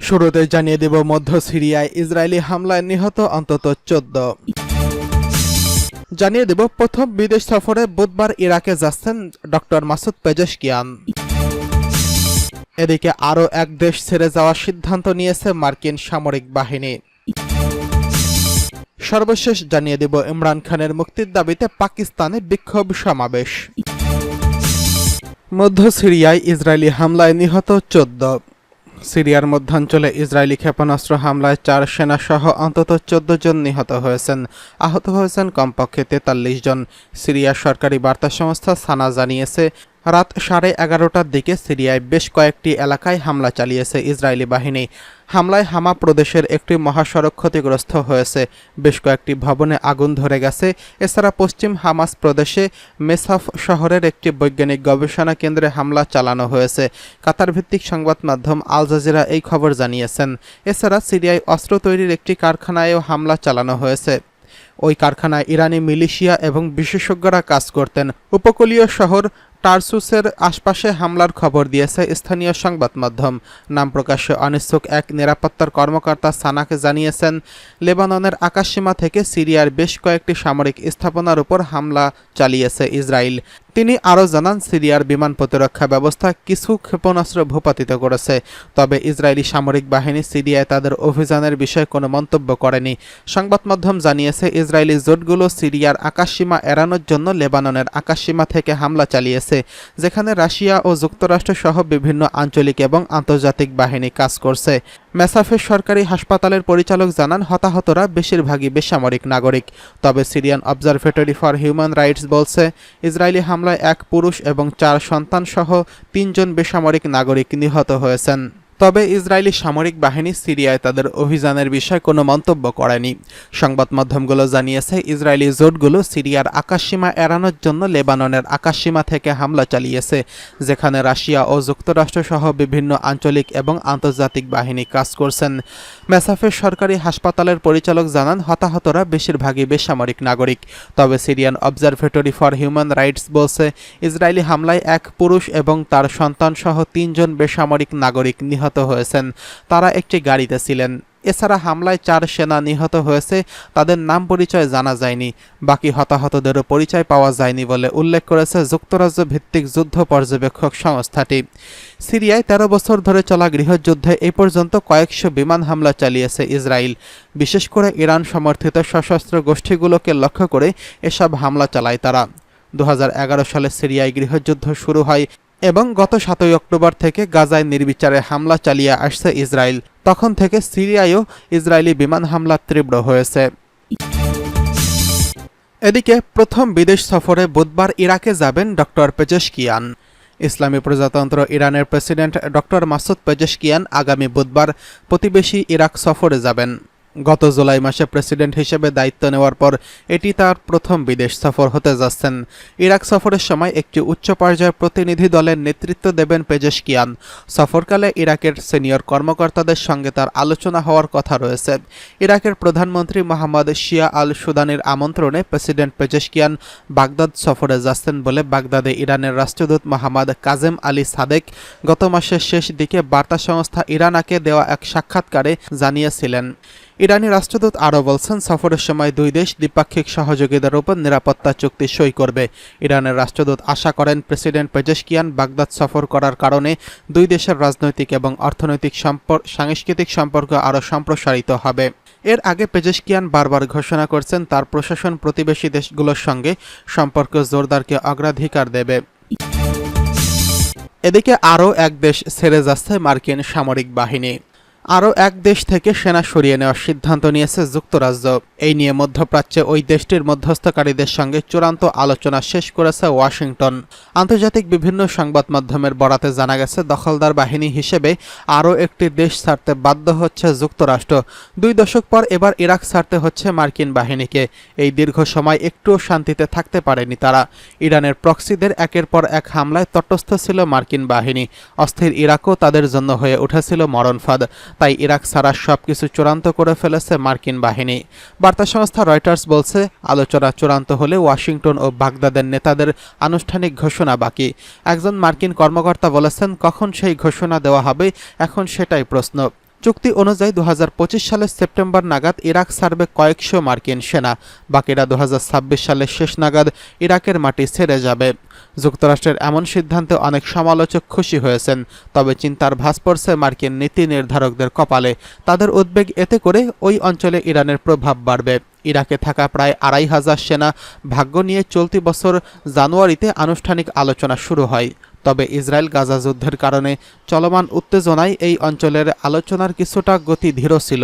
শুরুতে জানিয়ে দেব মধ্য সিরিয়ায় ইসরায়েলি হামলায় নিহত অন্তত 14। জানিয়ে দেব প্রথম বিদেশ সফরে বুধবার ইরাকে যাচ্ছেন ডক্টর মাসুদ পেজেশকিয়ান। এদিকে আরও এক দেশ ছেড়ে যাওয়ার সিদ্ধান্ত নিয়েছে মার্কিন সামরিক বাহিনী। সর্বশেষ জানিয়ে দেব ইমরান খানের মুক্তির দাবিতে পাকিস্তানে বিক্ষোভ সমাবেশ। মধ্য সিরিয়ায় ইসরায়েলি হামলায় নিহত 14। সিরিয়ার মধ্যাঞ্চলে ইসরায়েলি ক্ষেপণাস্ত্র হামলায় 4 সেনাসহ অন্তত 14 জন নিহত হয়েছেন। আহত হয়েছেন কমপক্ষে 43 জন। সিরিয়ার সরকারি বার্তা সংস্থা সানা জানিয়েছে, রাত 11:30টার দিকে সিরিয়ায় বেশ কয়েকটি এলাকায় হামলা চালিয়েছে ইসরায়েলি বাহিনী। হামলায় হামা প্রদেশের একটি মহাসড়ক ক্ষতিগ্রস্ত হয়েছে। বেশ কয়েকটি ভবনে আগুন ধরে গেছে। এছাড়া পশ্চিম হামাস প্রদেশে মেসাফ শহরের একটি বৈজ্ঞানিক গবেষণা কেন্দ্রে হামলা চালানো হয়েছে। কাতার ভিত্তিক সংবাদ মাধ্যম আল জাজিরা এই খবর জানিয়েছেন। এছাড়া সিরিয়ায় অস্ত্র তৈরির একটি কারখানায়ও হামলা চালানো হয়েছে। ওই কারখানায় ইরানি মিলিশিয়া এবং বিশেষজ্ঞরা কাজ করতেন। উপকূলীয় শহর টারসুসের আশপাশে হামলার খবর দিয়েছে স্থানীয় সংবাদ মাধ্যম। নাম প্রকাশে অনিচ্ছুক এক নিরাপত্তার কর্মকর্তা সানাকে জানিয়েছেন, লেবাননের আকাশসীমা থেকে সিরিয়ার বেশ কয়েকটি সামরিক স্থাপনার উপর হামলা চালিয়েছে ইসরায়েল। তিনি আরও জানান, সিরিয়ার বিমান প্রতিরক্ষা ব্যবস্থা কিছু ক্ষেপণাস্ত্র ভূপাতিত করেছে। তবে ইসরায়েলি সামরিক বাহিনী সিরিয়ায় তাদের অভিযানের বিষয়ে কোনো মন্তব্য করেনি। সংবাদ মাধ্যম জানিয়েছে, ইসরায়েলি জোটগুলো সিরিয়ার আকাশসীমা এড়ানোর জন্য লেবাননের আকাশসীমা থেকে হামলা চালিয়েছে, যেখানে রাশিয়া ও যুক্তরাষ্ট্র সহ বিভিন্ন আঞ্চলিক এবং আন্তর্জাতিক বাহিনী কাজ করছে। মেসাফের সরকারি হাসপাতালের পরিচালক জানান, হতাহতরা বেশিরভাগই বেসামরিক নাগরিক। তবে Syrian observatory for human rights বলছে, ইসরায়েলি হামলায় 1 পুরুষ এবং 4 সন্তান সহ 3 জন বেসামরিক নাগরিক নিহত হয়েছেন। তবে ইসরায়েলি সামরিক বাহিনী সিরিয়ায় তাদের অভিযানের বিষয়ে কোনো মন্তব্য করেনি। সংবাদ মাধ্যমগুলো জানিয়েছে, ইসরায়েলি জোটগুলো সিরিয়ার আকাশসীমা এড়ানোর জন্য লেবাননের আকাশসীমা থেকে হামলা চালিয়েছে, যেখানে রাশিয়া ও যুক্তরাষ্ট্র সহ বিভিন্ন আঞ্চলিক এবং আন্তর্জাতিক বাহিনী কাজ করছেন। মেসাফের সরকারি হাসপাতালের পরিচালক জানান, হতাহতরা বেশিরভাগই বেসামরিক নাগরিক। তবে Syrian observatory for human rights বলছে, ইসরায়েলি হামলায় 1 পুরুষ এবং তার সন্তান সহ 3 জন বেসামরিক নাগরিক নিহত হয়েছেন। তারা একটি গাড়িতে ছিলেন। এছাড়া হামলায় 4 সেনা নিহত হয়েছে। তাদের নাম পরিচয় জানা যায়নি। বাকি হতাহতদেরও পরিচয় পাওয়া যায়নি বলে উল্লেখ করেছে যুক্তরাজ্য ভিত্তিক যুদ্ধ পর্যবেক্ষক সংস্থাটি। সিরিয়ায় 13 বছর ধরে চলা গৃহযুদ্ধে এ পর্যন্ত কয়েকশো বিমান হামলা চালিয়েছে ইসরায়েল। বিশেষ করে ইরান সমর্থিত সশস্ত্র গোষ্ঠীগুলোকে লক্ষ্য করে এসব হামলা চালায় তারা। 2011 সালে সিরিয়ায় গৃহযুদ্ধ শুরু হয় এবং গত 7 অক্টোবর থেকে গাজায় নির্বিচারে হামলা চালিয়ে আসছে ইসরায়েল। তখন থেকে সিরিয়ায়ও ইসরায়েলি বিমান হামলা তীব্র হয়েছে। এদিকে প্রথম বিদেশ সফরে বুধবার ইরাকে যাবেন ডক্টর পেজেশকিয়ান। ইসলামী প্রজাতন্ত্র ইরানের প্রেসিডেন্ট ডক্টর মাসুদ পেজেশকিয়ান আগামী বুধবার প্রতিবেশী ইরাক সফরে যাবেন। গত জুলাই মাসে প্রেসিডেন্ট হিসেবে দায়িত্ব নেওয়ার পর এটি তার প্রথম বিদেশ সফর হতে যাচ্ছেন। ইরাক সফরের সময় একটি উচ্চ পর্যায়ের প্রতিনিধি দলের নেতৃত্ব দেবেন পেজেশকিয়ান। সফরকালে ইরাকের সিনিয়র কর্মকর্তাদের সঙ্গে তার আলোচনা হওয়ার কথা রয়েছে। ইরাকের প্রধানমন্ত্রী মোহাম্মদ শিয়া আল সুদানির আমন্ত্রণে প্রেসিডেন্ট পেজেশকিয়ান বাগদাদ সফরে যাচ্ছেন বলে বাগদাদে ইরানের রাষ্ট্রদূত মোহাম্মদ কাজেম আলী সাদেক গত মাসের শেষ দিকে বার্তা সংস্থা ইরানাকে দেওয়া এক সাক্ষাৎকারে জানিয়েছিলেন। ইরানি রাষ্ট্রদূত আরও বলছেন, সফরের সময় 2 দেশ দ্বিপাক্ষিক সহযোগিতার উপর নিরাপত্তা চুক্তি সই করবে। ইরানের রাষ্ট্রদূত আশা করেন, প্রেসিডেন্ট পেজেশকিয়ান বাগদাদ সফর করার কারণে 2 দেশের রাজনৈতিক এবং অর্থনৈতিক সাংস্কৃতিক সম্পর্ক আরও সম্প্রসারিত হবে। এর আগে পেজেশকিয়ান বারবার ঘোষণা করছেন, তার প্রশাসন প্রতিবেশী দেশগুলোর সঙ্গে সম্পর্ক জোরদারকে অগ্রাধিকার দেবে। এদিকে আরও এক দেশ ছেড়ে যাচ্ছে মার্কিন সামরিক বাহিনী। আরও এক দেশ থেকে সেনা সরিয়ে নেওয়ার সিদ্ধান্ত নিয়েছে যুক্তরাজ্য। এই নিয়ে মধ্যপ্রাচ্যে ওই দেশটির মধ্যস্থকারীদের সঙ্গে চূড়ান্ত আলোচনা শেষ করেছে ওয়াশিংটন। আন্তর্জাতিক বিভিন্ন সংবাদ মাধ্যমের বরাতে জানা গেছে, দখলদার বাহিনী হিসেবে আরও একটি দেশ ছাড়তে বাধ্য হচ্ছে যুক্তরাষ্ট্র। 2 দশক পর এবার ইরাক ছাড়তে হচ্ছে মার্কিন বাহিনীকে। এই দীর্ঘ সময় একটুও শান্তিতে থাকতে পারেনি তারা। ইরানের প্রক্সিদের একের পর এক হামলায় তটস্থ ছিল মার্কিন বাহিনী। অস্থির ইরাকও তাদের জন্য হয়ে উঠেছিল মরণফাঁদ। তাই ইরাক ছাড়া সবকিছু চূড়ান্ত করে ফেলেছে মার্কিন বাহিনী। বার্তা সংস্থা রয়টার্স বলছে, আলোচনা চূড়ান্ত হলে ওয়াশিংটন ও বাগদাদের নেতাদের আনুষ্ঠানিক ঘোষণা বাকি। একজন মার্কিন কর্মকর্তা বলেছেন, কখন সেই ঘোষণা দেওয়া হবে এখন সেটাই প্রশ্ন। চুক্তি অনুযায়ী 2025 সালের সেপ্টেম্বর নাগাদ ইরাক ছাড়বে কয়েকশো মার্কিন সেনা, বাকিরা 2026 সালের শেষ নাগাদ ইরাকের মাটি ছেড়ে যাবে। যুক্তরাষ্ট্রের এমন সিদ্ধান্তে অনেক সমালোচক খুশি হয়েছেন, তবে চিন্তার ভাঁজ পড়ছে মার্কিন নীতি নির্ধারকদের কপালে। তাদের উদ্বেগ এতে করে ওই অঞ্চলে ইরানের প্রভাব বাড়বে। ইরাকে থাকা প্রায় 2500 সেনা ভাগ্য নিয়ে চলতি বছর জানুয়ারিতে আনুষ্ঠানিক আলোচনা শুরু হয়। তবে ইসরায়েল গাজা যুদ্ধের কারণে চলমান উত্তেজনায় এই অঞ্চলের আলোচনার কিছুটা গতি ধীর ছিল।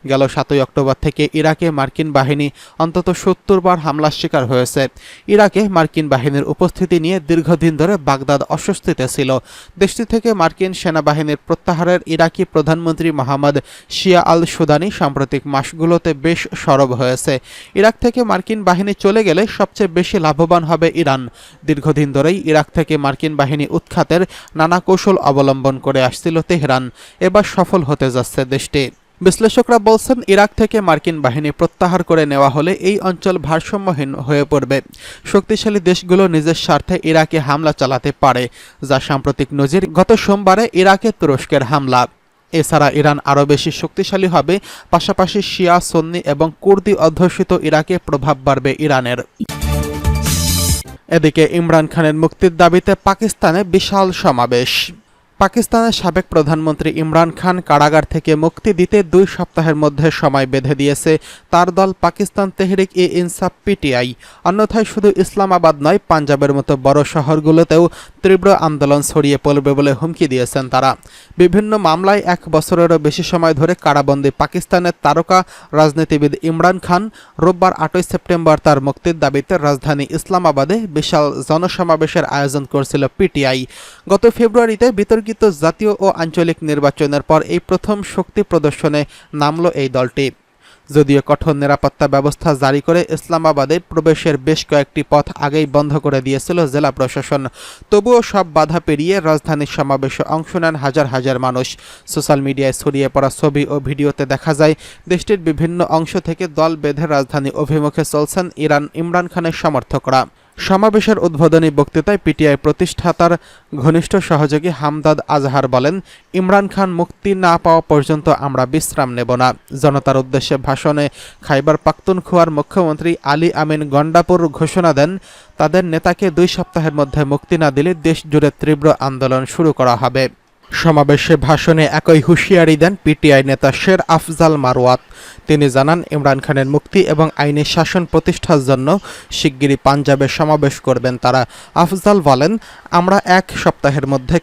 গেল 7 অক্টোবর থেকে ইরাকে মার্কিন বাহিনী অন্তত 70 বার হামলার শিকার হয়েছে। ইরাকে মার্কিন বাহিনীর উপস্থিতি নিয়ে দীর্ঘদিন ধরে বাগদাদ অস্বস্তিতে ছিল। দেশটি থেকে মার্কিন সেনাবাহিনীর প্রত্যাহারের ইরাকি প্রধানমন্ত্রী মোহাম্মদ শিয়া আল সুদানি সাম্প্রতিক মাসগুলোতে বেশ সরব হয়েছে। ইরাক থেকে মার্কিন বাহিনী চলে গেলে সবচেয়ে বেশি লাভবান হবে ইরান। দীর্ঘদিন ধরেই ইরাক থেকে মার্কিন বাহিনী উৎখাতের নানা কৌশল অবলম্বন করে আসছিল তেহরান। এবার সফল হতে যাচ্ছে দেশটি। বিশ্লেষকরা বলছেন, ইরাক থেকে মার্কিন বাহিনী প্রত্যাহার করে নেওয়া হলে এই অঞ্চল ভারসাম্যহীন হয়ে পড়বে। শক্তিশালী দেশগুলো নিজের স্বার্থে ইরাকে হামলা চালাতে পারে, যা সাম্প্রতিক নজির গত সোমবারে ইরাকে তুরস্কের হামলা। এছাড়া ইরান আরও বেশি শক্তিশালী হবে, পাশাপাশি শিয়া, সুন্নি এবং কুর্দি অধ্যুষিত ইরাকে প্রভাব বাড়বে ইরানের। এদিকে ইমরান খানের মুক্তির দাবিতে পাকিস্তানে বিশাল সমাবেশ। পাকিস্তানের সাবেক প্রধানমন্ত্রী ইমরান খান কারাগার থেকে মুক্তি দিতে 2 সপ্তাহের মধ্যে সময় বেঁধে দিয়েছে তার দল পাকিস্তান তেহরিক ই ইনসাফ পিটিআই। অন্যথায় শুধু ইসলামাবাদ নয়, পাঞ্জাবের মতো বড় শহরগুলোতেও তীব্র আন্দোলন ছড়িয়ে পড়বে বলে হুমকি দিয়েছেন তারা। বিভিন্ন মামলায় 1 বছরেরও বেশি সময় ধরে কারাবন্দী পাকিস্তানের তারকা রাজনীতিবিদ ইমরান খান রোববার 8 সেপ্টেম্বর তার মুক্তির দাবিতে রাজধানী ইসলামাবাদে বিশাল জনসমাবেশের আয়োজন করছিল পিটিআই। গত ফেব্রুয়ারিতে বিতর্কিত জাতীয় ও আঞ্চলিক নির্বাচনের পর এই প্রথম শক্তি প্রদর্শনে নামল এই দলটি। যদিও কঠোর নিরাপত্তা ব্যবস্থা জারি করে ইসলামাবাদে প্রবেশের বেশ কয়েকটি পথ আগেই বন্ধ করে দিয়েছিল জেলা প্রশাসন, তবুও সব বাধা পেরিয়ে রাজধানীর সমাবেশে অংশ নেন হাজার হাজার মানুষ। সোশ্যাল মিডিয়ায় ছড়িয়ে পড়া ছবি ও ভিডিওতে দেখা যায় দেশটির বিভিন্ন অংশ থেকে দল বেঁধে রাজধানী অভিমুখে চলছেন ইমরান খানের সমর্থকরা। সমাবেশের উদ্বোধনী বক্তৃতায় পিটিআই প্রতিষ্ঠাতার ঘনিষ্ঠ সহযোগী হামদাদ আজহার বলেন, ইমরান খান মুক্তি না পাওয়া পর্যন্ত আমরা বিশ্রাম নেব না। জনতার উদ্দেশ্যে ভাষণে খাইবার পাখতুনখোয়ার মুখ্যমন্ত্রী আলী আমিন গন্ডাপুর ঘোষণা দেন, তাদের নেতাকে 2 সপ্তাহের মধ্যে মুক্তি না দিলে দেশ জুড়ে তীব্র আন্দোলন শুরু করা হবে। সমাবেশে ভাষণে একই হুঁশিয়ারি দেন পিটিআই নেতা শের আফজাল মারওয়াত। তিনি জানান, ইমরান খানের মুক্তি এবং আইনি শাসন প্রতিষ্ঠার জন্য শিগগিরই পাঞ্জাবে সমাবেশ করবেন তারা। আফজাল বলেন, আমরা 1 সপ্তাহের মধ্যে